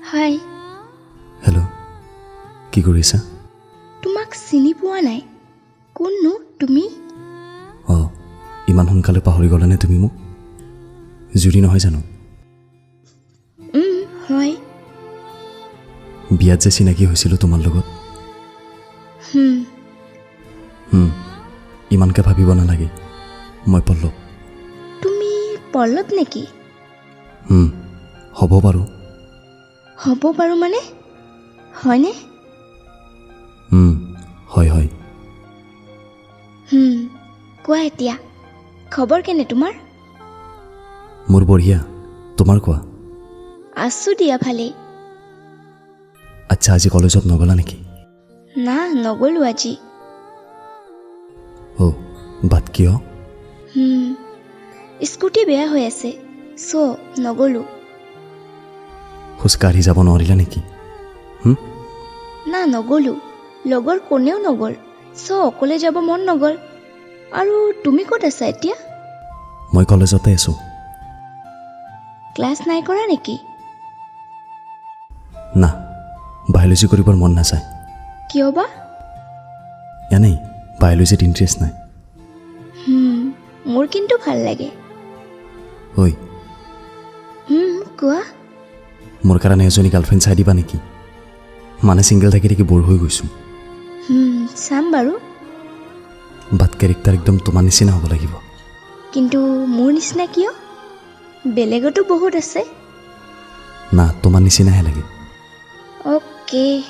হাই। Hello', কি কৰিছা? তোমাক চিনি পোৱা নাই। কোননো তুমি? অঁ, ইমান সোনকালে পাহৰি গ'লানে তুমি মোক? জুৰি নহয় জানো? হয়। বিয়াত যে চিনাকি হৈছিলোঁ তোমাৰ লগত। ইমানকৈ ভাবিব নালাগে, মই পল্লৱ। তুমি পল্লৱ নেকি? হ'ব বাৰু। হ'ব বাৰু মানে? হয়নে? হয় হয়। কোৱা এতিয়া, খবৰ কেনে তোমাৰ? মোৰ বঢ়িয়া, তোমাৰ কোৱা? আছোঁ দিয়া ভালেই। আচ্ছা, আজি কলেজত নগ'লা নেকি? না, নগ'লোঁ আজি। অ' বাট কিয়? স্কুটি বেয়া হৈ আছে, চ' নগ'লোঁ। খোজকাঢ়ি যাব নোৱাৰিলা নেকি? না, নগ'লোঁ। লগৰ কোনেও নগ'ল, চ' অকলে যাব মন নগ'ল। আৰু তুমি ক'ত আছা এতিয়া? মই কলেজতে আছোঁ। ক্লাছ নাই কৰা নেকি? না, বায়'লজি কৰিবৰ মন নাযায়। কিয় বা? এনেই, বায়'লজিত ইণ্টাৰেষ্ট নাই। মোৰ কিন্তু ভাল লাগে। ঐ, কোৱা। মোৰ কাৰণে এজনী গাৰ্লফ্ৰেণ্ড চাই দিবা নেকি? মানে ছিংগল থাকি থাকি বৰ হৈ গৈছোঁ। চাম বাৰু। বাট কেৰেক্টাৰ একদম তোমাৰ নিচিনা হ'ব লাগিব। কিন্তু মোৰ নিচিনা কিয়? বেলেগতো বহুত আছে। না, তোমাৰ নিচিনাহে লাগে। অ'কে।